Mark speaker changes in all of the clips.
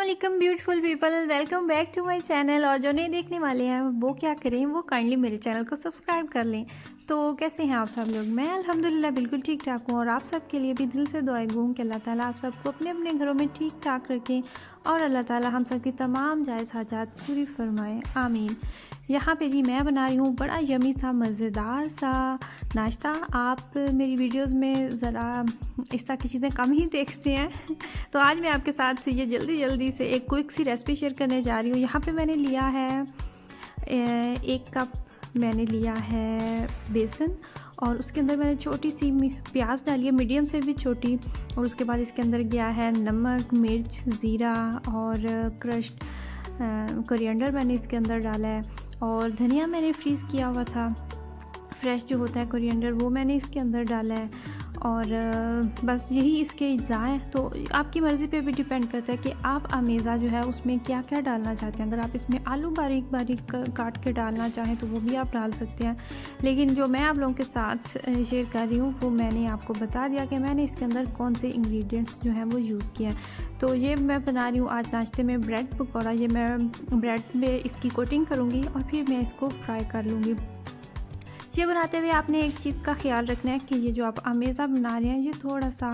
Speaker 1: वालेकुम beautiful people, welcome back to my channel. और जो नहीं देखने वाले हैं वो क्या करें, वो काइंडली मेरे चैनल को सब्सक्राइब कर लें। तो कैसे हैं आप सब लोग? मैं अल्हम्दुलिल्लाह बिल्कुल ठीक ठाक हूँ और आप सब के लिए भी दिल से दुआएं गूँ कि अल्लाह ताला आप सबको अपने अपने घरों में ठीक ठाक रखें और अल्लाह ताला हम सब की तमाम जायज़ हाजात पूरी फरमाएँ, आमीन। यहाँ पे जी मैं बना रही हूँ बड़ा यमी सा मज़ेदार सा नाश्ता। आप मेरी वीडियोस में ज़रा इस तरह की चीज़ें कम ही देखते हैं तो आज मैं आपके साथ ये जल्दी से एक क्विक सी रेसिपी शेयर करने जा रही हूँ। यहाँ पे मैंने लिया है 1 कप मैंने लिया है बेसन और उसके अंदर मैंने छोटी सी प्याज डाली है, मीडियम से भी छोटी। और उसके बाद इसके अंदर गया है नमक, मिर्च, ज़ीरा और क्रश्ड कोरिएंडर मैंने इसके अंदर डाला है। और धनिया मैंने फ्रीज़ किया हुआ था, फ्रेश जो होता है कोरिएंडर, वो मैंने इसके अंदर डाला है। और बस यही इसके अज्जा हैं। तो आपकी मर्ज़ी पे भी डिपेंड करता है कि आप अमेज़ा जो है उसमें क्या क्या डालना चाहते हैं। अगर आप इसमें आलू बारीक बारीक काट के डालना चाहें तो वो भी आप डाल सकते हैं, लेकिन जो मैं आप लोगों के साथ शेयर कर रही हूँ वो मैंने आपको बता दिया कि मैंने इसके अंदर कौन से इंग्रेडिएंट्स जो हैं वो यूज़ किए हैं। तो ये मैं बना रही हूँ आज नाश्ते में ब्रेड पकौड़ा। ये मैं ब्रेड में इसकी कोटिंग करूँगी और फिर मैं इसको फ्राई कर लूँगी। ये बनाते हुए आपने एक चीज़ का ख्याल रखना है कि ये जो आप अमेज़ा बना रहे हैं ये थोड़ा सा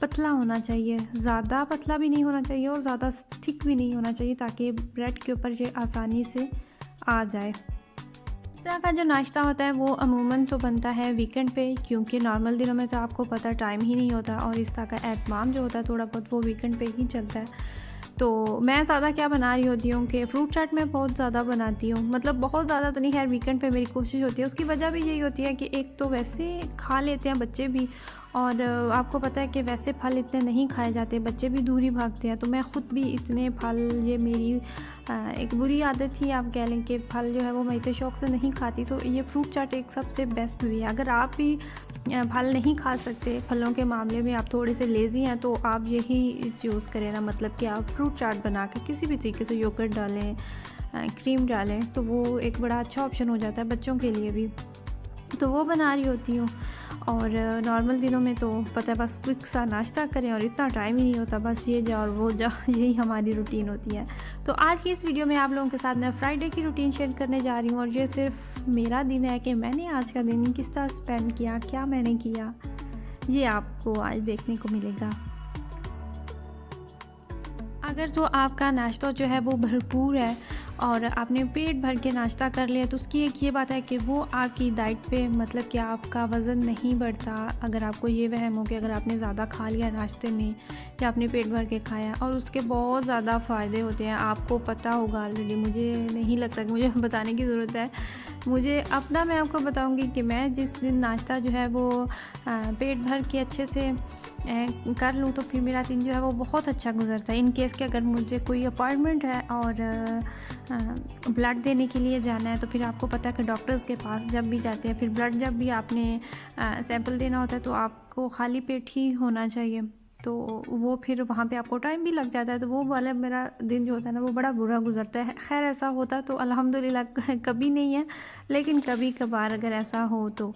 Speaker 1: पतला होना चाहिए, ज़्यादा पतला भी नहीं होना चाहिए और ज़्यादा थिक भी नहीं होना चाहिए, ताकि ब्रेड के ऊपर ये आसानी से आ जाए। इस तरह का जो नाश्ता होता है वो अमूमन तो बनता है वीकेंड पे, क्योंकि नॉर्मल दिनों में तो आपको पता टाइम ही नहीं होता और इस तरह का एहतमाम जो होता है थोड़ा बहुत वो वीकेंड पे ही चलता है। तो मैं ज़्यादा क्या बना रही होती हूँ कि फ्रूट चाट मैं बहुत ज़्यादा बनाती हूँ, मतलब बहुत ज़्यादा तो नहीं, खैर वीकेंड पे मेरी कोशिश होती है। उसकी वजह भी यही होती है कि एक तो वैसे खा लेते हैं बच्चे भी, और आपको पता है कि वैसे फल इतने नहीं खाए जाते, बच्चे भी दूर ही भागते हैं। तो मैं ख़ुद भी इतने फल, ये मेरी एक बुरी आदत थी आप कह लें कि फल जो है वो मैं इतने शौक़ से नहीं खाती। तो ये फ्रूट चाट एक सबसे बेस्ट हुई है। अगर आप भी फल नहीं खा सकते, फलों के मामले में आप थोड़े से लेज़ी हैं, तो आप यही चूज़ करें ना, मतलब कि आप फ्रूट चाट बना के किसी भी तरीके से योगर्ट डालें, क्रीम डालें, तो वो एक बड़ा अच्छा ऑप्शन हो जाता है बच्चों के लिए भी। तो वो बना रही होती हूँ। और नॉर्मल दिनों में तो पता है बस क्विक सा नाश्ता करें और इतना टाइम ही नहीं होता, बस ये जाओ और वो जाओ, यही हमारी रूटीन होती है। तो आज की इस वीडियो में आप लोगों के साथ मैं फ्राइडे की रूटीन शेयर करने जा रही हूँ और ये सिर्फ मेरा दिन है कि मैंने आज का दिन किस तरह स्पेंड किया, क्या मैंने किया, ये आपको आज देखने को मिलेगा। अगर जो आपका नाश्ता जो है वो भरपूर है और आपने पेट भर के नाश्ता कर लिया, तो उसकी एक ये बात है कि वो आपकी डाइट पे, मतलब कि आपका वज़न नहीं बढ़ता। अगर आपको ये वहम हो कि अगर आपने ज़्यादा खा लिया नाश्ते में या आपने पेट भर के खाया, और उसके बहुत ज़्यादा फ़ायदे होते हैं, आपको पता होगा ऑलरेडी। मुझे नहीं लगता कि मुझे बताने की ज़रूरत है। मुझे अपना मैं आपको बताऊंगी कि मैं जिस दिन नाश्ता जो है वो पेट भर के अच्छे से कर लूँ तो फिर मेरा दिन जो है वो बहुत अच्छा गुजरता है। इन केस कि अगर मुझे कोई अपॉइंटमेंट है और ब्लड देने के लिए जाना है, तो फिर आपको पता है कि डॉक्टर्स के पास जब भी जाते हैं, फिर ब्लड जब भी आपने सैंपल देना होता है तो आपको खाली पेट ही होना चाहिए। तो वो फिर वहाँ पे आपको टाइम भी लग जाता है। तो वो वाला मेरा दिन जो होता है ना वो बड़ा बुरा गुजरता है। खैर ऐसा होता तो अल्हम्दुलिल्लाह कभी नहीं है, लेकिन कभी कभार अगर ऐसा हो तो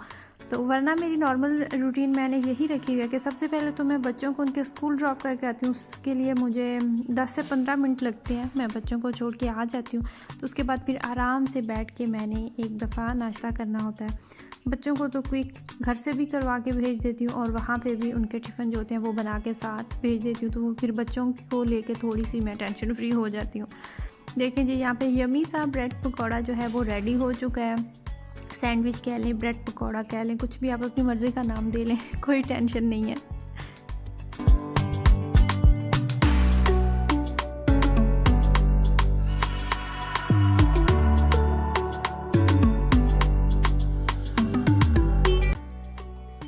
Speaker 1: वरना मेरी नॉर्मल रूटीन मैंने यही रखी हुई है कि सबसे पहले तो मैं बच्चों को उनके स्कूल ड्रॉप करके आती हूँ। उसके लिए मुझे 10 से 15 मिनट लगते हैं, मैं बच्चों को छोड़ के आ जाती हूँ। तो उसके बाद फिर आराम से बैठ के मैंने एक दफ़ा नाश्ता करना होता है। बच्चों को तो क्विक घर से भी करवा के भेज देती हूँ और वहाँ पे भी उनके टिफ़िन जो होते हैं वो बना के साथ भेज देती हूँ। तो फिर बच्चों को लेके थोड़ी सी मैं टेंशन फ्री हो जाती हूँ। देखें जी, यहाँ पे यमी सा ब्रेड पकौड़ा जो है वो रेडी हो चुका है। सैंडविच कह लें, ब्रेड पकौड़ा कह लें, कुछ भी आप अपनी मर्ज़ी का नाम दे लें, कोई टेंशन नहीं है।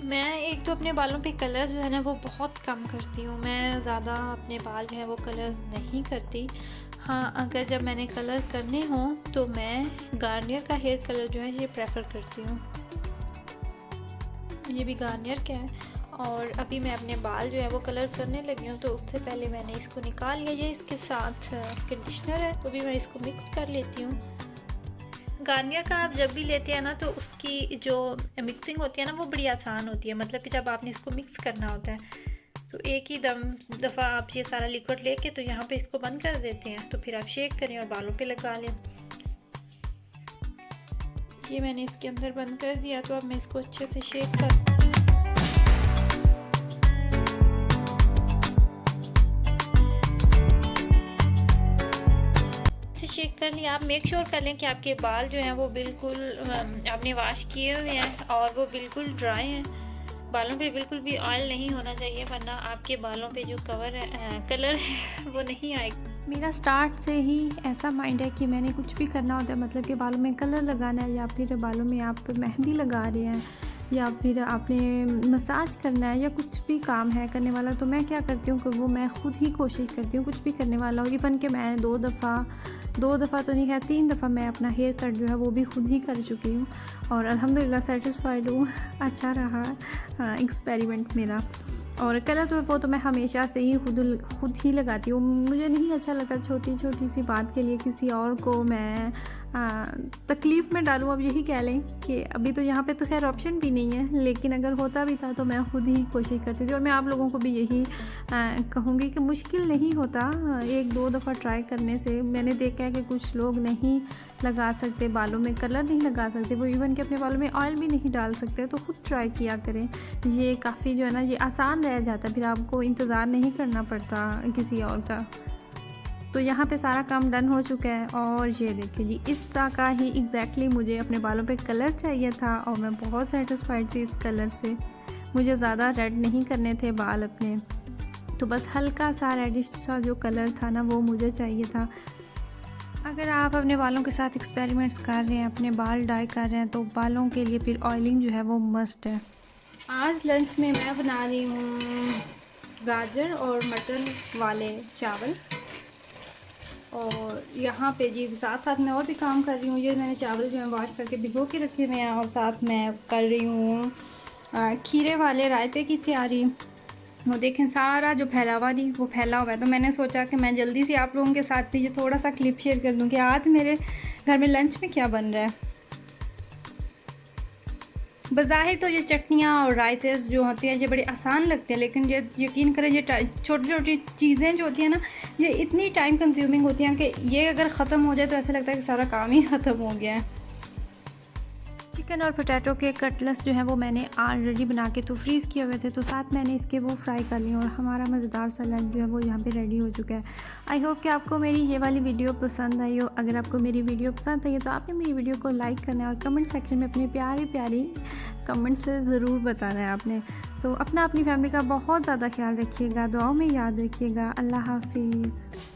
Speaker 1: मैं एक तो अपने बालों पे कलर जो है ना वो बहुत कम करती हूँ। मैं ज़्यादा अपने बाल जो है वो कलर नहीं करती। हाँ, अगर जब मैंने कलर करने हों तो मैं गार्नियर का हेयर कलर जो है ये प्रेफर करती हूँ। ये भी गार्नियर का है। और अभी मैं अपने बाल जो है वो कलर करने लगी हूँ, तो उससे पहले मैंने इसको निकाल लिया। ये इसके साथ कंडीशनर है, तो भी मैं इसको मिक्स कर लेती हूँ। गार्नियर का आप जब भी लेते हैं ना तो उसकी जो मिक्सिंग होती है ना वो बड़ी आसान होती है, मतलब कि जब आपने इसको मिक्स करना होता है
Speaker 2: तो एक ही दफ़ा आप ये सारा लिक्विड लेके तो यहाँ पे इसको बंद कर देते हैं, तो फिर आप शेक करें और बालों पे लगा लें। ये मैंने इसके अंदर बंद कर दिया, तो अब मैं इसको अच्छे से शेक कर शेक कर लिया। आप मेक श्योर कर लें कि आपके बाल जो हैं वो बिल्कुल आपने वॉश किए हुए हैं और वो बिल्कुल ड्राई हैं। बालों पे बिल्कुल भी ऑयल नहीं होना चाहिए, वरना आपके बालों पे जो कलर है वो नहीं आएगा।
Speaker 1: मेरा स्टार्ट से ही ऐसा माइंड है कि मैंने कुछ भी करना होता है, मतलब कि बालों में कलर लगाना है या फिर बालों में आप मेहंदी लगा रहे हैं या फिर आपने मसाज करना है या कुछ भी काम है करने वाला, तो मैं क्या करती हूँ कि वो मैं ख़ुद ही कोशिश करती हूँ कुछ भी करने वाला हो। इवन कि मैं दो दफ़ा तो नहीं है, 3 दफ़ा मैं अपना हेयर कट जो है वो भी खुद ही कर चुकी हूँ और अल्हम्दुलिल्लाह सेटिस्फाइड हूँ। अच्छा रहा एक्सपेरिमेंट मेरा। और कलर तो वो तो मैं हमेशा से ही खुद ही लगाती हूँ। मुझे नहीं अच्छा लगता छोटी छोटी सी बात के लिए किसी और को मैं तकलीफ़ में डालूँ। अब यही कह लें कि अभी तो यहाँ पे तो खैर ऑप्शन भी नहीं है, लेकिन अगर होता भी था तो मैं खुद ही कोशिश करती थी। और मैं आप लोगों को भी यही कहूँगी कि मुश्किल नहीं होता, 1-2 दफ़ा ट्राई करने से। मैंने देखा है कि कुछ लोग नहीं लगा सकते, बालों में कलर नहीं लगा सकते, वो इवन कि अपने बालों में ऑयल भी नहीं डाल सकते, तो खुद ट्राई किया करें। ये काफ़ी जो है ना ये आसान रह जाता है, फिर आपको इंतज़ार नहीं करना पड़ता किसी और का। तो यहाँ पे सारा काम डन हो चुका है और ये देखिए जी, इस तरह का ही एग्जैक्टली मुझे अपने बालों पे कलर चाहिए था और मैं बहुत सेटिस्फाइड थी इस कलर से। मुझे ज़्यादा रेड नहीं करने थे बाल अपने, तो बस हल्का सा रेडिश सा जो कलर था ना वो मुझे चाहिए था। अगर आप अपने बालों के साथ एक्सपेरिमेंट्स कर रहे हैं, अपने बाल डाई कर रहे हैं, तो बालों के लिए फिर ऑयलिंग जो है वो मस्ट है। आज लंच में मैं बना रही हूँ गाजर और मटर वाले चावल, और यहाँ पे जी साथ साथ मैं और भी काम कर रही हूँ। ये मैंने चावल जो है वॉश करके भिगो के रखे हुए हैं और साथ मैं कर रही हूँ खीरे वाले रायते की तैयारी। वो देखें सारा जो फैला हुआ नहीं वो फैला हुआ है, तो मैंने सोचा कि मैं जल्दी से आप लोगों के साथ भी ये थोड़ा सा क्लिप शेयर कर दूँ कि आज मेरे घर में लंच में क्या बन रहा है। बज़ाहिर तो ये चटनियाँ और रायते जो होती हैं ये बड़े आसान लगते हैं, लेकिन ये यकीन करें ये छोटी छोटी चीज़ें जो होती हैं ना ये इतनी टाइम कंज्यूमिंग होती हैं कि ये अगर ख़त्म हो जाए तो ऐसा लगता है कि सारा काम ही ख़त्म हो गया है। चिकन और पोटैटो के कटलेट्स जो है वो मैंने ऑलरेडी बना के तो फ्रीज़ किए हुए थे, तो साथ मैंने इसके वो फ्राई कर लिए और हमारा मज़ेदार सलाद जो है वो यहाँ पे रेडी हो चुका है। आई होप कि आपको मेरी ये वाली वीडियो पसंद आई हो। अगर आपको मेरी वीडियो पसंद आई है तो आपने मेरी वीडियो को लाइक करना है और कमेंट सेक्शन में अपने प्यारी कमेंट से ज़रूर बताना है आपने। तो अपनी फैमिली का बहुत ज़्यादा ख्याल रखिएगा, दुआओं में याद रखिएगा। अल्लाह हाफिज़।